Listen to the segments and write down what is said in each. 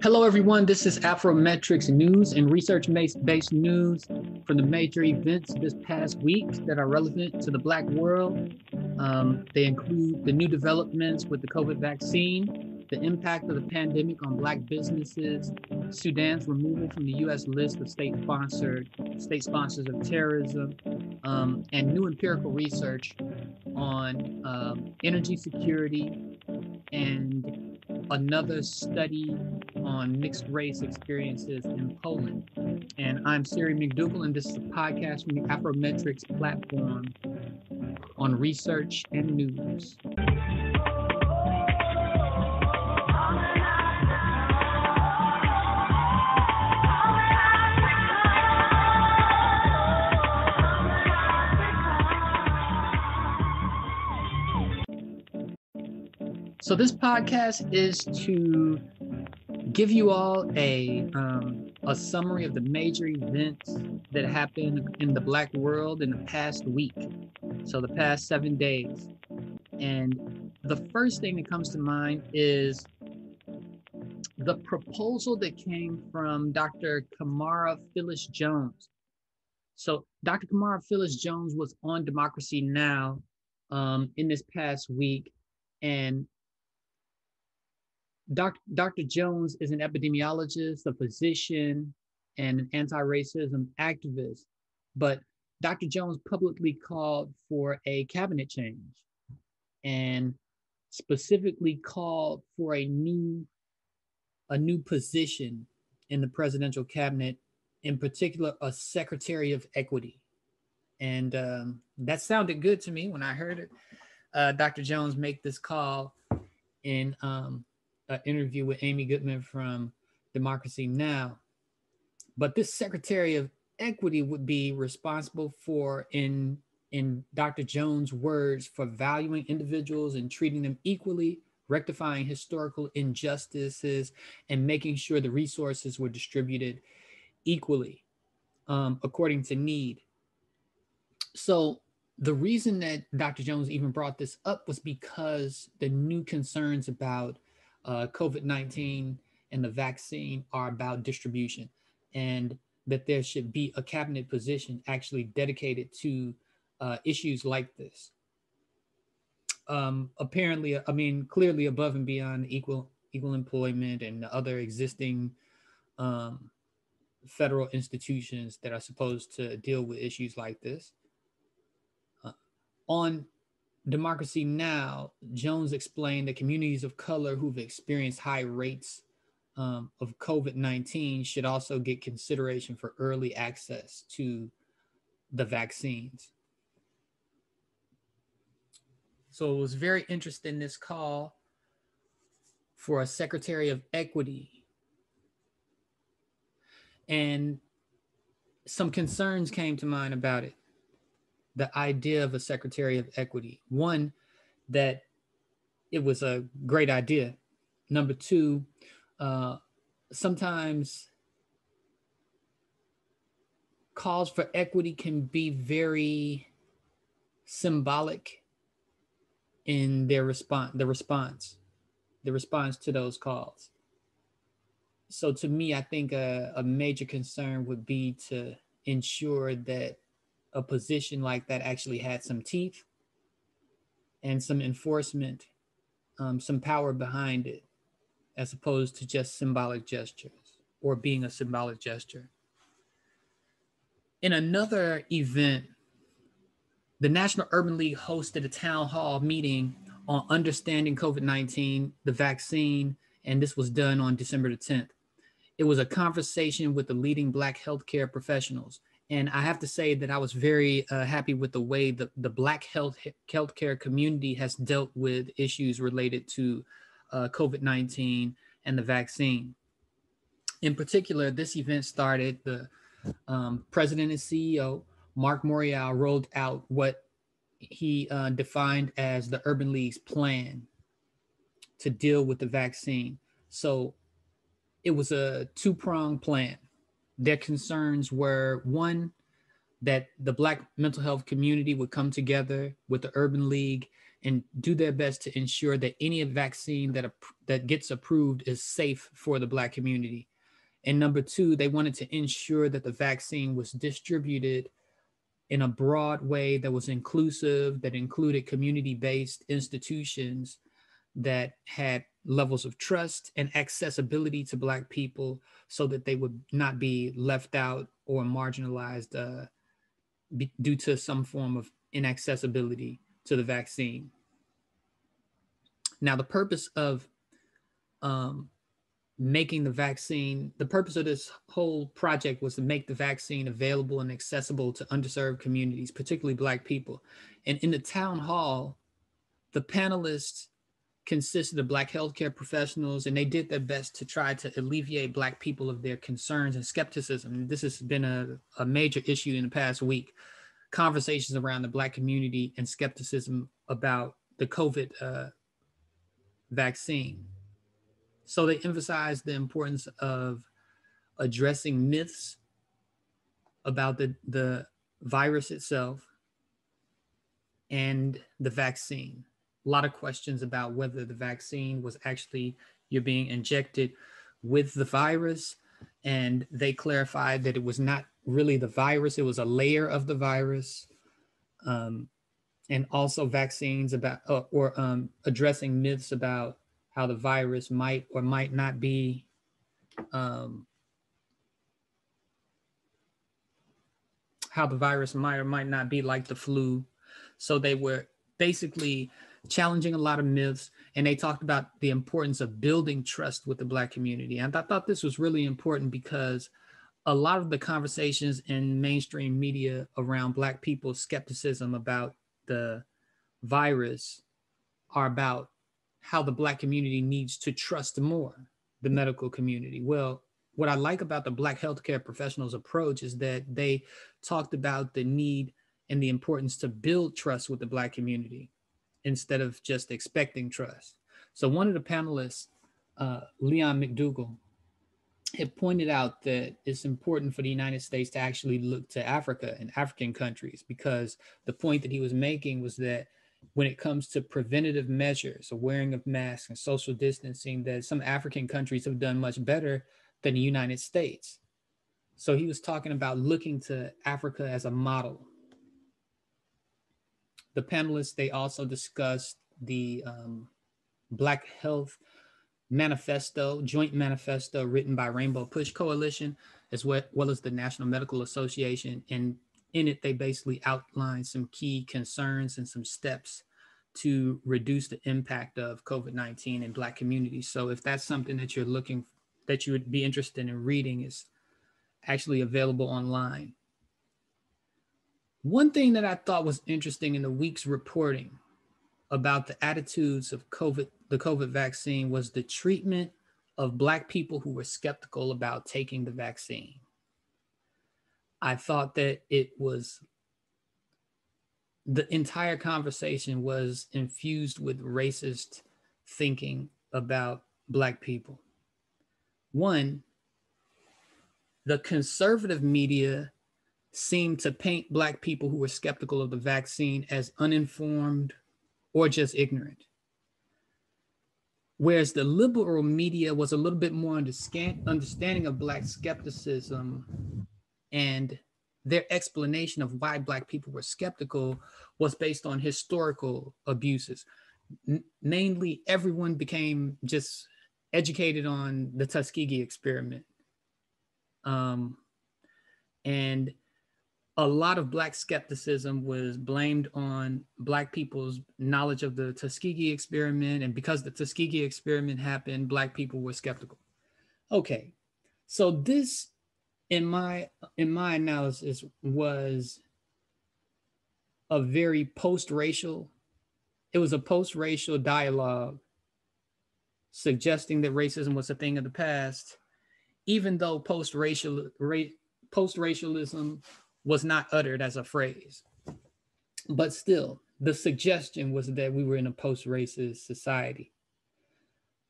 Hello, everyone. This is Afrometrics news and research-based news from the major events this past week that are relevant to the Black world. They include the new developments with the COVID vaccine, the impact of the pandemic on Black businesses, Sudan's removal from the U.S. list of state sponsors of terrorism, and new empirical research on energy security and another study on mixed race experiences in Poland. And I'm Siri McDougall, and this is a podcast from the Afrometrics platform on research and news. So this podcast is to give you all a summary of the major events that happened in the Black world in the past week. So the past 7 days. And the first thing that comes to mind is the proposal that came from Dr. Kamara Phyllis Jones. So Dr. Kamara Phyllis Jones was on Democracy Now! In this past week. And Dr. Jones is an epidemiologist, a physician, and an anti-racism activist. But Dr. Jones publicly called for a cabinet change and specifically called for a new position in the presidential cabinet, in particular, a Secretary of Equity. And that sounded good to me when I heard it. Dr. Jones make this call in an interview with Amy Goodman from Democracy Now! But this Secretary of Equity would be responsible for, in Dr. Jones' words, for valuing individuals and treating them equally, rectifying historical injustices, and making sure the resources were distributed equally, according to need. So the reason that Dr. Jones even brought this up was because the new concerns about COVID-19 and the vaccine are about distribution, and that there should be a cabinet position actually dedicated to issues like this. Apparently, I mean, clearly above and beyond equal employment and other existing federal institutions that are supposed to deal with issues like this. On Democracy Now!, Jones explained that communities of color who've experienced high rates of COVID-19 should also get consideration for early access to the vaccines. So it was very interesting, this call for a Secretary of Equity. And some concerns came to mind about it. The idea of a Secretary of Equity. One, that it was a great idea. Number two, sometimes calls for equity can be very symbolic in their response to those calls. So to me, I think a major concern would be to ensure that a position like that actually had some teeth and some enforcement, some power behind it, as opposed to just symbolic gestures or being a symbolic gesture. In another event, the National Urban League hosted a town hall meeting on understanding COVID-19, the vaccine, and this was done on December the 10th. It was a conversation with the leading Black healthcare professionals. And I have to say that I was very happy with the way the Black healthcare community has dealt with issues related to COVID-19 and the vaccine. In particular, this event started, the president and CEO, Mark Morial, rolled out what he defined as the Urban League's plan to deal with the vaccine. So it was a two-pronged plan. Their concerns were, one, that the Black mental health community would come together with the Urban League and do their best to ensure that any vaccine that gets approved is safe for the Black community. And number two, they wanted to ensure that the vaccine was distributed in a broad way that was inclusive, that included community-based institutions that had levels of trust and accessibility to Black people so that they would not be left out or marginalized due to some form of inaccessibility to the vaccine. Now, the purpose of making the vaccine, the purpose of this whole project was to make the vaccine available and accessible to underserved communities, particularly Black people. And in the town hall, the panelists consisted of Black healthcare professionals, and they did their best to try to alleviate Black people of their concerns and skepticism. This has been a major issue in the past week. Conversations around the Black community and skepticism about the COVID vaccine. So they emphasized the importance of addressing myths about the virus itself and the vaccine. A lot of questions about whether the vaccine was actually, you're being injected with the virus. And they clarified that it was not really the virus, it was a layer of the virus. And also vaccines about, addressing myths about how the virus might or might not be how the virus might or might not be like the flu. So they were basically challenging a lot of myths, and they talked about the importance of building trust with the Black community. And I thought this was really important because a lot of the conversations in mainstream media around Black people's skepticism about the virus are about how the Black community needs to trust more the medical community. Well, what I like about the Black healthcare professionals' approach is that they talked about the need and the importance to build trust with the Black community instead of just expecting trust. So one of the panelists, Leon McDougall, had pointed out that it's important for the United States to actually look to Africa and African countries, because the point that he was making was that when it comes to preventative measures, so wearing of masks and social distancing, that some African countries have done much better than the United States. So he was talking about looking to Africa as a model. The panelists, they also discussed the Black Health Manifesto, joint manifesto written by Rainbow Push Coalition, as well as the National Medical Association. And in it, they basically outlined some key concerns and some steps to reduce the impact of COVID-19 in Black communities. So if that's something that you're looking, that you would be interested in reading, is actually available online. One thing that I thought was interesting in the week's reporting about the attitudes of the COVID vaccine was the treatment of Black people who were skeptical about taking the vaccine. I thought that the entire conversation was infused with racist thinking about Black people. One, the conservative media seemed to paint Black people who were skeptical of the vaccine as uninformed or just ignorant. Whereas the liberal media was a little bit more understanding of Black skepticism, and their explanation of why Black people were skeptical was based on historical abuses. Mainly, everyone became just educated on the Tuskegee experiment. And a lot of Black skepticism was blamed on Black people's knowledge of the Tuskegee experiment. And because the Tuskegee experiment happened, Black people were skeptical. Okay, so this, in my analysis, was a very post-racial, it was a post-racial dialogue suggesting that racism was a thing of the past, even though post-racialism was not uttered as a phrase. But still, the suggestion was that we were in a post-racist society.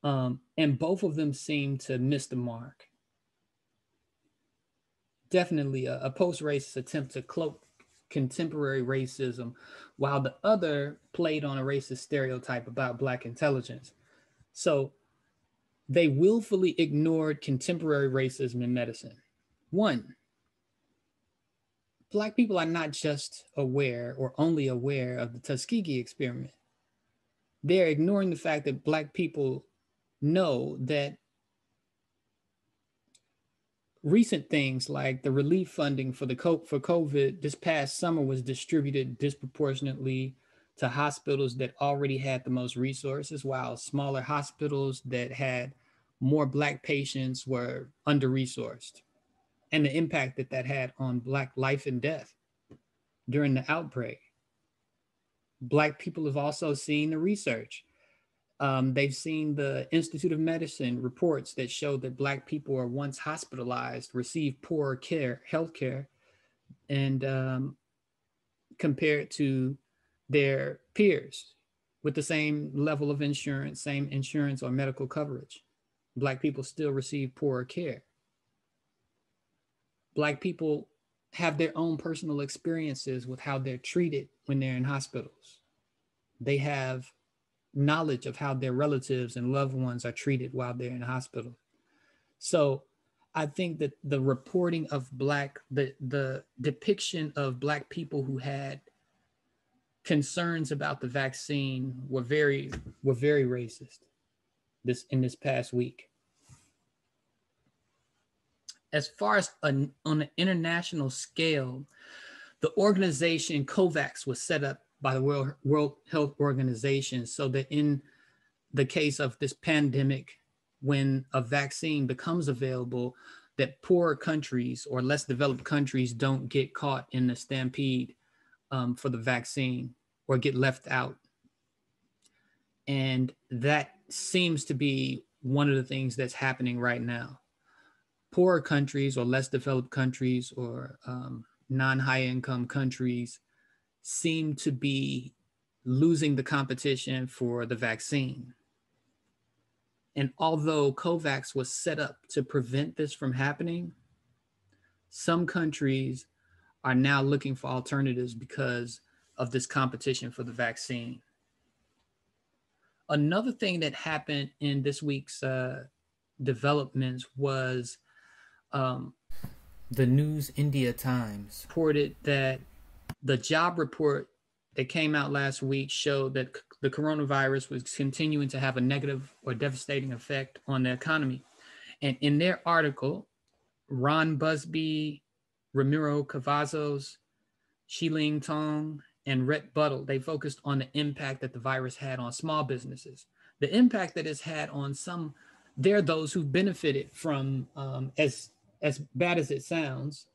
And both of them seemed to miss the mark. Definitely a post-racist attempt to cloak contemporary racism, while the other played on a racist stereotype about Black intelligence. So they willfully ignored contemporary racism in medicine. One, Black people are not just aware or only aware of the Tuskegee experiment. They're ignoring the fact that Black people know that recent things like the relief funding for COVID this past summer was distributed disproportionately to hospitals that already had the most resources, while smaller hospitals that had more Black patients were under resourced, and the impact that that had on Black life and death during the outbreak. Black people have also seen the research. They've seen the Institute of Medicine reports that show that Black people are once hospitalized, receive poorer care, healthcare, and compared to their peers with the same level of insurance, same insurance or medical coverage. Black people still receive poorer care. Black people have their own personal experiences with how they're treated when they're in hospitals. They have knowledge of how their relatives and loved ones are treated while they're in hospital. So I think that the reporting of the depiction of Black people who had concerns about the vaccine were very racist in this past week. As far as on an international scale, the organization COVAX was set up by the World Health Organization so that in the case of this pandemic, when a vaccine becomes available, that poorer countries or less developed countries don't get caught in the stampede for the vaccine or get left out. And that seems to be one of the things that's happening right now. Poorer countries or less developed countries or non-high income countries seem to be losing the competition for the vaccine. And although COVAX was set up to prevent this from happening, some countries are now looking for alternatives because of this competition for the vaccine. Another thing that happened in this week's developments was the News India Times reported that the job report that came out last week showed that the coronavirus was continuing to have a negative or devastating effect on the economy. And in their article, Ron Busby, Ramiro Cavazos, Shiling Tong, and Rhett Buttle, they focused on the impact that the virus had on small businesses. The impact that it's had on some, there are those who benefited from, as bad as it sounds,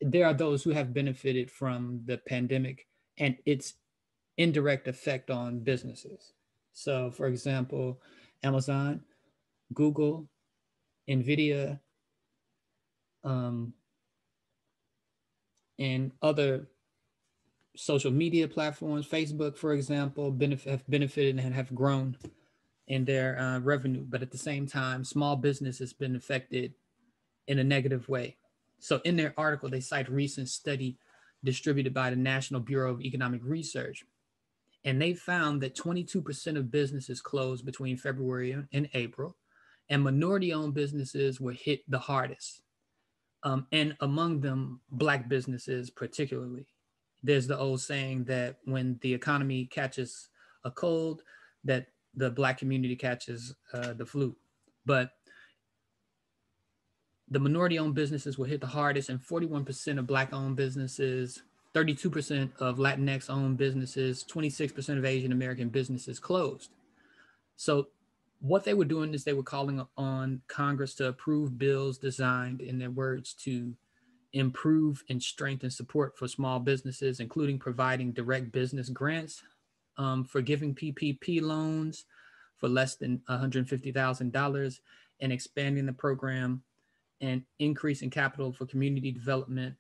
there are those who have benefited from the pandemic and its indirect effect on businesses. So, for example, Amazon, Google, NVIDIA, and other social media platforms, Facebook, for example, have benefited and have grown in their revenue. But at the same time, small business has been affected in a negative way. So in their article, they cite a recent study distributed by the National Bureau of Economic Research. And they found that 22% of businesses closed between February and April, and minority-owned businesses were hit the hardest. And among them, Black businesses particularly. There's the old saying that when the economy catches a cold, that the Black community catches the flu. But the minority-owned businesses were hit the hardest, and 41% of Black-owned businesses, 32% of Latinx-owned businesses, 26% of Asian American businesses closed. So what they were doing is they were calling on Congress to approve bills designed, in their words, to improve and strengthen support for small businesses, including providing direct business grants, for giving PPP loans for less than $150,000, and expanding the program and increasing capital for community development,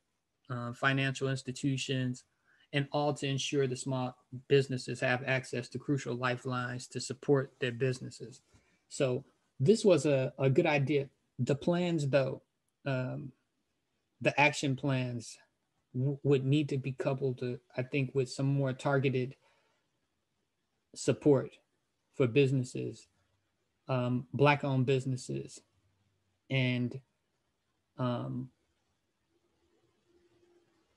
financial institutions, and all to ensure the small businesses have access to crucial lifelines to support their businesses. So this was a good idea. The plans, though, the action plans would need to be coupled to, I think, with some more targeted support for businesses, Black-owned businesses, and um,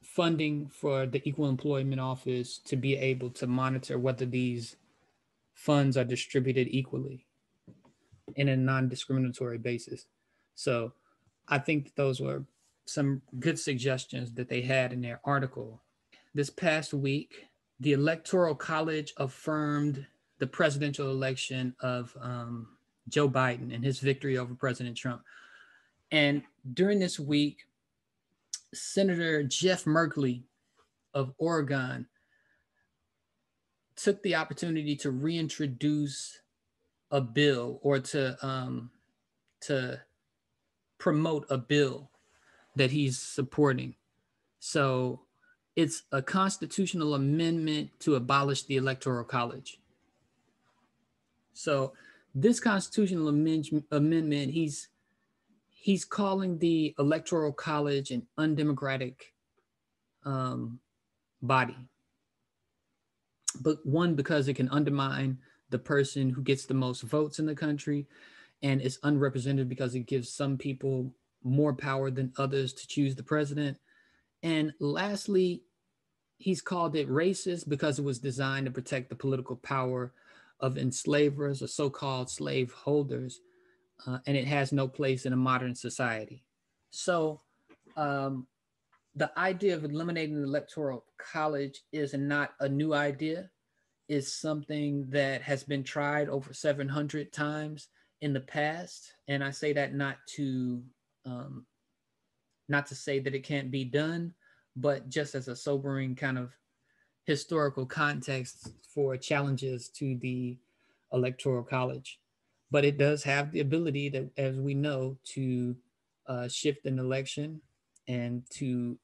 funding for the Equal Employment Office to be able to monitor whether these funds are distributed equally in a non-discriminatory basis. So I think those were some good suggestions that they had in their article. This past week, the Electoral College affirmed the presidential election of Joe Biden and his victory over President Trump. And during this week, Senator Jeff Merkley of Oregon took the opportunity to reintroduce a bill, or to promote a bill that he's supporting. So it's a constitutional amendment to abolish the Electoral College. So this constitutional amendment, he's calling the Electoral College an undemocratic body. But one, because it can undermine the person who gets the most votes in the country, and it's unrepresented because it gives some people more power than others to choose the president. And lastly, he's called it racist because it was designed to protect the political power of enslavers or so-called slave holders, and it has no place in a modern society. So the idea of eliminating the Electoral College is not a new idea. It's something that has been tried over 700 times in the past. And I say that not to say that it can't be done, but just as a sobering kind of historical context for challenges to the Electoral College. But it does have the ability to, as we know, to shift an election and to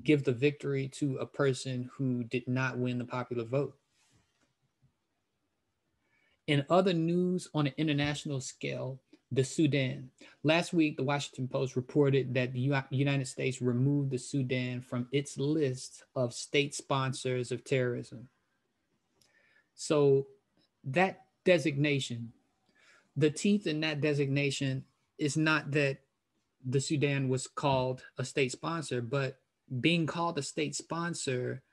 give the victory to a person who did not win the popular vote. In other news on an international scale, the Sudan. Last week, the Washington Post reported that the United States removed the Sudan from its list of state sponsors of terrorism. So that designation, the teeth in that designation is not that the Sudan was called a state sponsor, but being called a state sponsor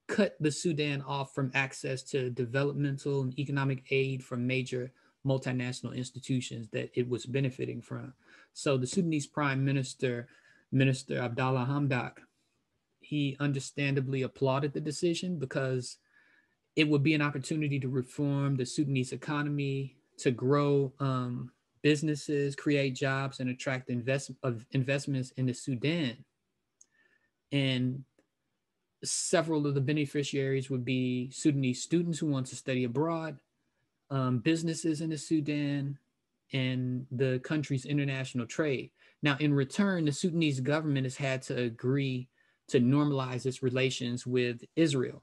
cut the Sudan off from access to developmental and economic aid from major multinational institutions that it was benefiting from. So the Sudanese Prime Minister, Minister Abdallah Hamdok, he understandably applauded the decision because it would be an opportunity to reform the Sudanese economy, to grow businesses, create jobs, and attract investments in the Sudan. And several of the beneficiaries would be Sudanese students who want to study abroad, businesses in the Sudan, and the country's international trade. Now, in return, the Sudanese government has had to agree to normalize its relations with Israel,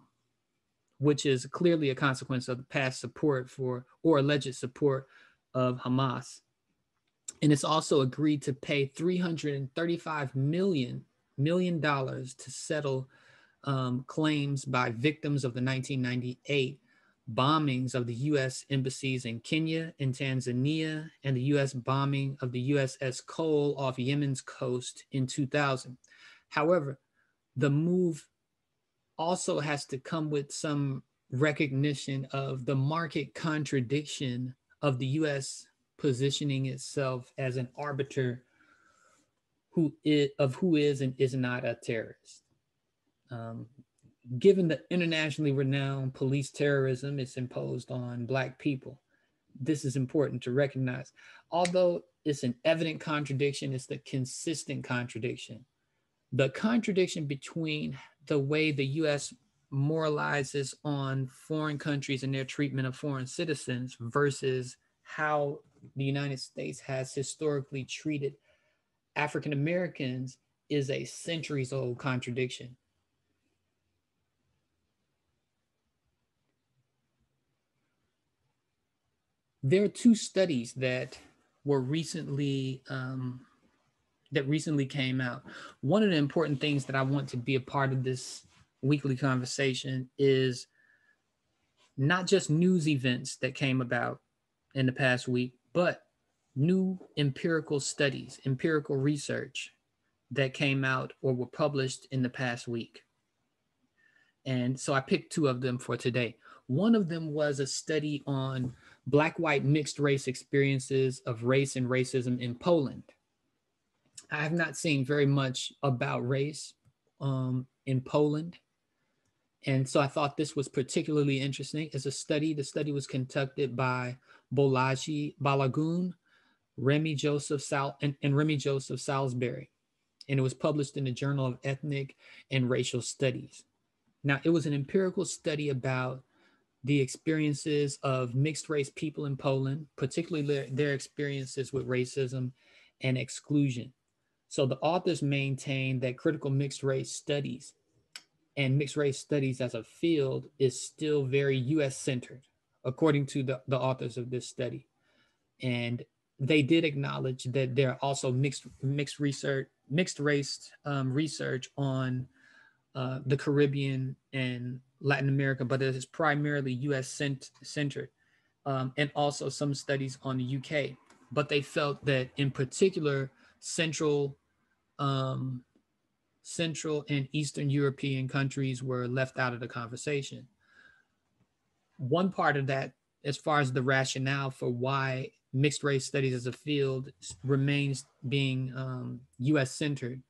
which is clearly a consequence of the past support for, or alleged support of, Hamas. And it's also agreed to pay $335 million to settle claims by victims of the 1998 bombings of the U.S. embassies in Kenya and Tanzania, and the U.S. bombing of the USS Cole off Yemen's coast in 2000. However, the move also has to come with some recognition of the market contradiction of the U.S. positioning itself as an arbiter of who is and is not a terrorist. Given the internationally renowned police terrorism it's imposed on Black people, this is important to recognize. Although it's an evident contradiction, it's the consistent contradiction. The contradiction between the way the U.S. moralizes on foreign countries and their treatment of foreign citizens versus how the United States has historically treated African Americans is a centuries-old contradiction. There are two studies that were recently that recently came out. One of the important things that I want to be a part of this weekly conversation is not just news events that came about in the past week, but new empirical studies, empirical research that came out or were published in the past week. And so I picked two of them for today. One of them was a study on Black-white mixed race experiences of race and racism in Poland. I have not seen very much about race in Poland. And so I thought this was particularly interesting as a study. The study was conducted by Bolaji Balagun, Remy Joseph and Remy Joseph Salisbury. And it was published in the Journal of Ethnic and Racial Studies. Now, it was an empirical study about the experiences of mixed race people in Poland, particularly their experiences with racism and exclusion. So the authors maintain that critical mixed race studies and mixed race studies as a field is still very US centered, according to the authors of this study. And they did acknowledge that there are also mixed race research on the Caribbean and Latin America, but it is primarily US centered, and also some studies on the UK. But they felt that in particular, Central and Eastern European countries were left out of the conversation. One part of that, as far as the rationale for why mixed race studies as a field remains being US centered,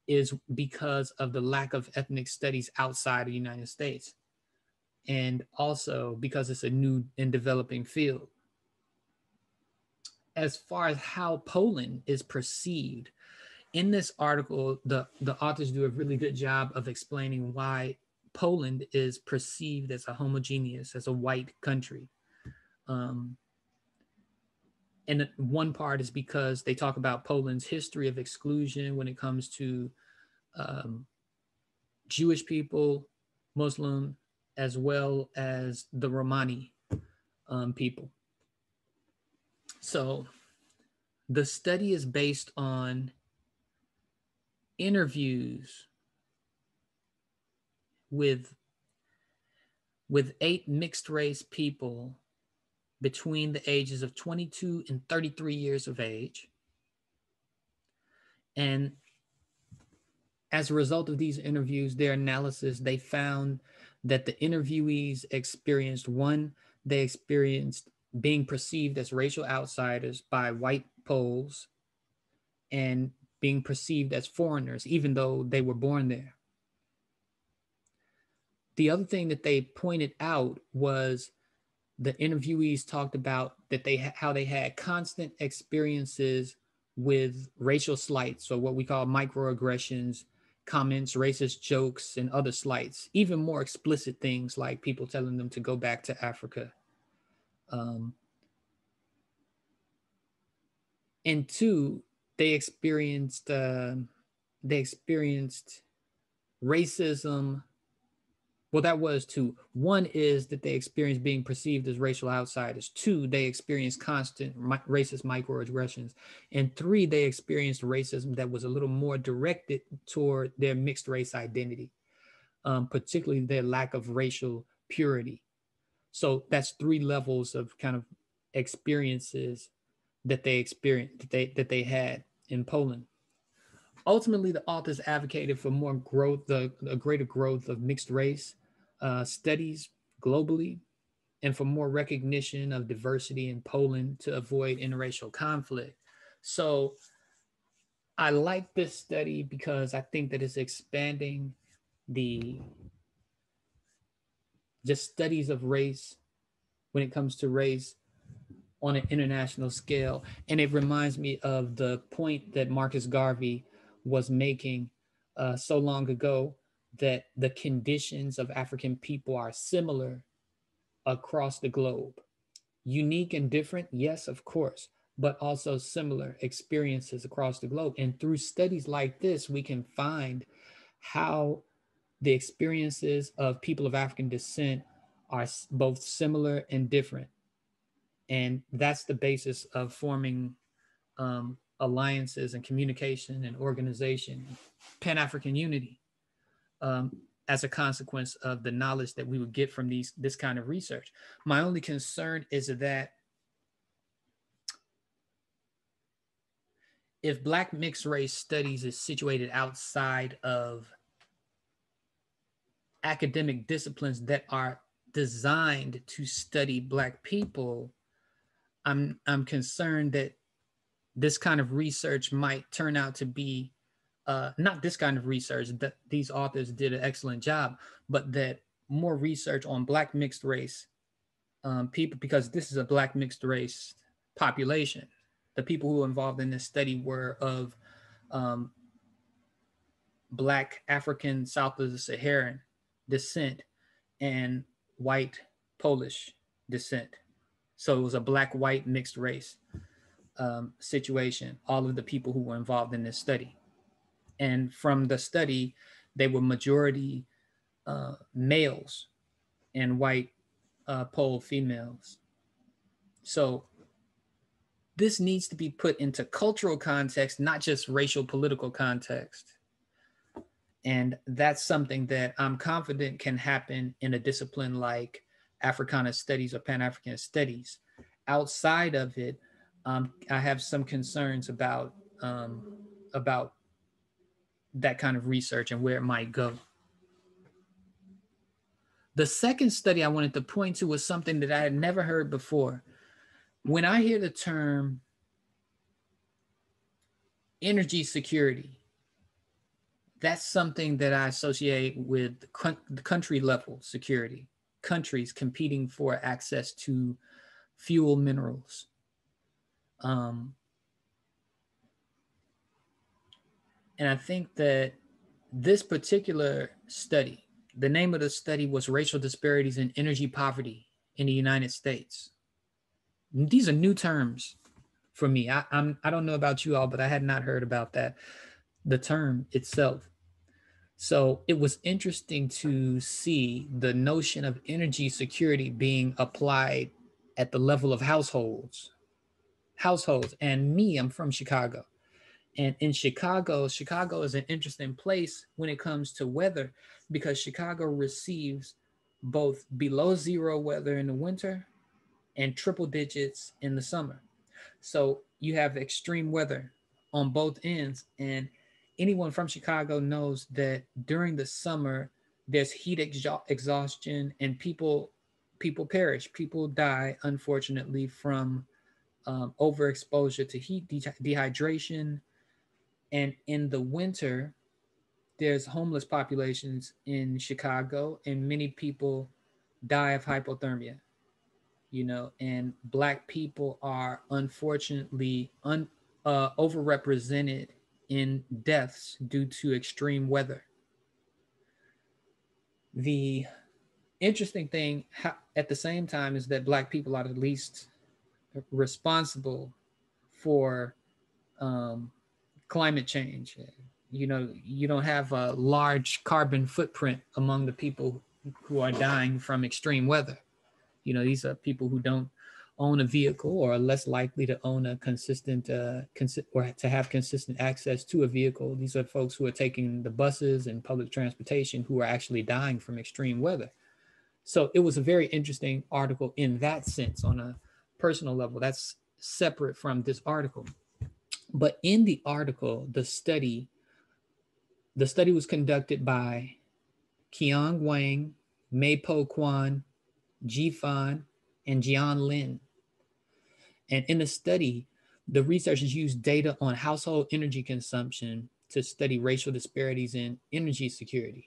is because of the lack of ethnic studies outside of the United States. And also because it's a new and developing field. As far as how Poland is perceived, in this article, the authors do a really good job of explaining why Poland is perceived as a homogeneous, as a white country. And one part is because they talk about Poland's history of exclusion when it comes to Jewish people, Muslim, as well as the Romani people. So the study is based on interviews with 8 mixed race people between the ages of 22 and 33 years of age. And as a result of these interviews, their analysis, they found that the interviewees experienced being perceived as racial outsiders by white Poles and being perceived as foreigners, even though they were born there. The other thing that they pointed out was the interviewees talked about that how they had constant experiences with racial slights, so what we call microaggressions, comments, racist jokes, and other slights, even more explicit things like people telling them to go back to Africa. And two, they experienced racism. Well, that was two. One is that they experienced being perceived as racial outsiders. Two, they experienced constant racist microaggressions. And three, they experienced racism that was a little more directed toward their mixed race identity, particularly their lack of racial purity. So that's 3 levels of kind of experiences that they experienced, that they had in Poland. Ultimately, the authors advocated for more growth, a greater growth of mixed race studies globally, and for more recognition of diversity in Poland to avoid interracial conflict. So I like this study because I think that it's expanding the just studies of race when it comes to race on an international scale. And it reminds me of the point that Marcus Garvey was making so long ago, that the conditions of African people are similar across the globe. Unique and different, yes, of course, but also similar experiences across the globe. And through studies like this, we can find how the experiences of people of African descent are both similar and different. And that's the basis of forming alliances and communication and organization, Pan-African unity, as a consequence of the knowledge that we would get from this kind of research. My only concern is that if Black mixed race studies is situated outside of academic disciplines that are designed to study Black people, I'm concerned that this kind of research might turn out to be not this kind of research, that these authors did an excellent job, but that more research on Black mixed race people, because this is a Black mixed race population. The people who were involved in this study were of Black African south of the Saharan descent and white Polish descent. So it was a Black white mixed race situation, all of the people who were involved in this study. And from the study, they were majority males and white Pole females. So this needs to be put into cultural context, not just racial political context. And that's something that I'm confident can happen in a discipline like Africana studies or Pan-African studies. Outside of it, I have some concerns about that kind of research and where it might go. The second study I wanted to point to was something that I had never heard before. When I hear the term energy security, that's something that I associate with the country level security, countries competing for access to fuel minerals. And I think that this particular study, the name of the study was Racial Disparities in Energy Poverty in the United States. These are new terms for me. I don't know about you all, but I had not heard about that, the term itself. So it was interesting to see the notion of energy security being applied at the level of households. And me, I'm from Chicago. And in Chicago is an interesting place when it comes to weather, because Chicago receives both below zero weather in the winter and triple digits in the summer. So you have extreme weather on both ends. And anyone from Chicago knows that during the summer, there's heat exhaustion and people perish. People die, unfortunately, from overexposure to heat, dehydration. And in the winter, there's homeless populations in Chicago, and many people die of hypothermia, and Black people are unfortunately overrepresented in deaths due to extreme weather. The interesting thing at the same time is that Black people are the least responsible for climate change. You don't have a large carbon footprint among the people who are dying from extreme weather. These are people who don't own a vehicle or are less likely to own a consistent or to have consistent access to a vehicle. These are folks who are taking the buses and public transportation who are actually dying from extreme weather. So it was a very interesting article in that sense on a personal level. That's separate from this article. But in the article, the study was conducted by Keong Wang, Mei Po Kwan, Ji Fan, and Jian Lin. And in the study, the researchers used data on household energy consumption to study racial disparities in energy security.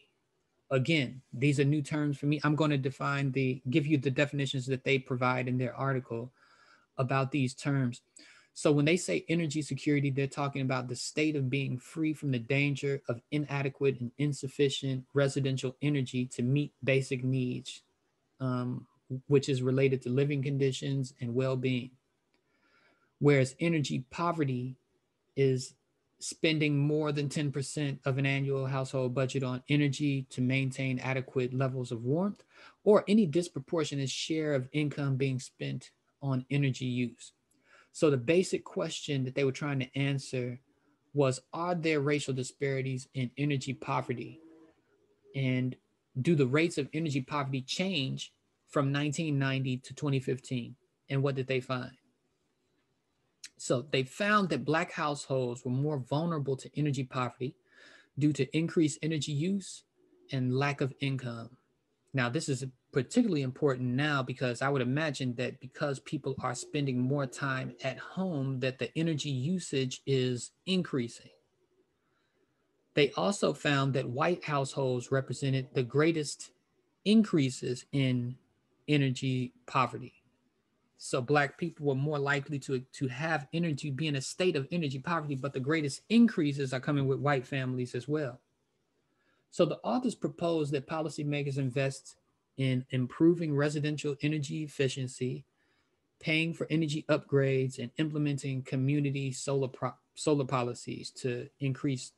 Again, these are new terms for me. I'm going to give you the definitions that they provide in their article about these terms. So when they say energy security, they're talking about the state of being free from the danger of inadequate and insufficient residential energy to meet basic needs, which is related to living conditions and well-being. Whereas energy poverty is spending more than 10% of an annual household budget on energy to maintain adequate levels of warmth, or any disproportionate share of income being spent on energy use. So the basic question that they were trying to answer was, are there racial disparities in energy poverty? And do the rates of energy poverty change from 1990 to 2015? And what did they find? So they found that Black households were more vulnerable to energy poverty due to increased energy use and lack of income. Now, this is particularly important now because I would imagine that because people are spending more time at home, that the energy usage is increasing. They also found that white households represented the greatest increases in energy poverty. So Black people were more likely to have energy, be in a state of energy poverty, but the greatest increases are coming with white families as well. So the authors propose that policymakers invest in improving residential energy efficiency, paying for energy upgrades, and implementing community solar policies to decrease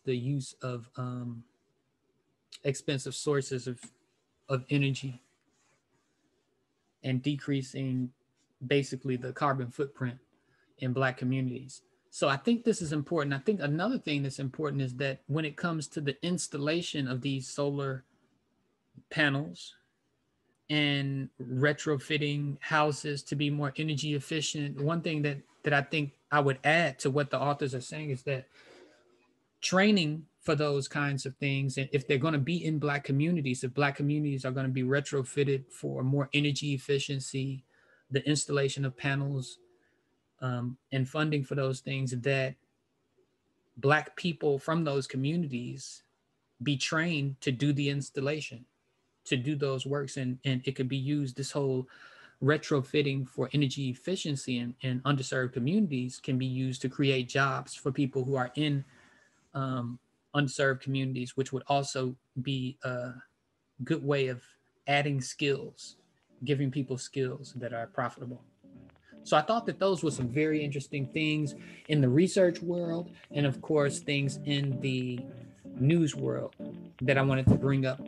the use of expensive sources of energy and decreasing basically the carbon footprint in Black communities. So I think this is important. I think another thing that's important is that when it comes to the installation of these solar panels and retrofitting houses to be more energy efficient, one thing that I think I would add to what the authors are saying is that training for those kinds of things, and if they're going to be in Black communities, if Black communities are going to be retrofitted for more energy efficiency, the installation of panels, and funding for those things, that Black people from those communities be trained to do the installation, to do those works, and it could be used. This whole retrofitting for energy efficiency in underserved communities can be used to create jobs for people who are in unserved communities, which would also be a good way of adding skills, giving people skills that are profitable. So I thought that those were some very interesting things in the research world, and of course, things in the news world that I wanted to bring up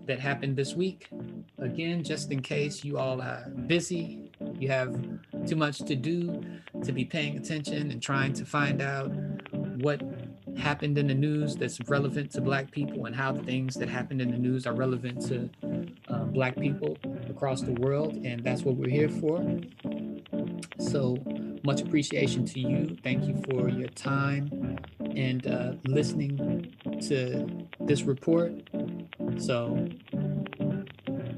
that happened this week. Again, just in case you all are busy, you have too much to do to be paying attention and trying to find out what happened in the news that's relevant to Black people, and how the things that happened in the news are relevant to Black people across the world. And that's what we're here for. So much appreciation to you. Thank you for your time and listening to this report. So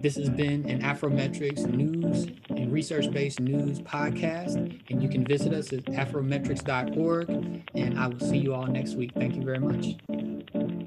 this has been an Afrometrics news and research-based news podcast, and you can visit us at afrometrics.org, and I will see you all next week. Thank you very much.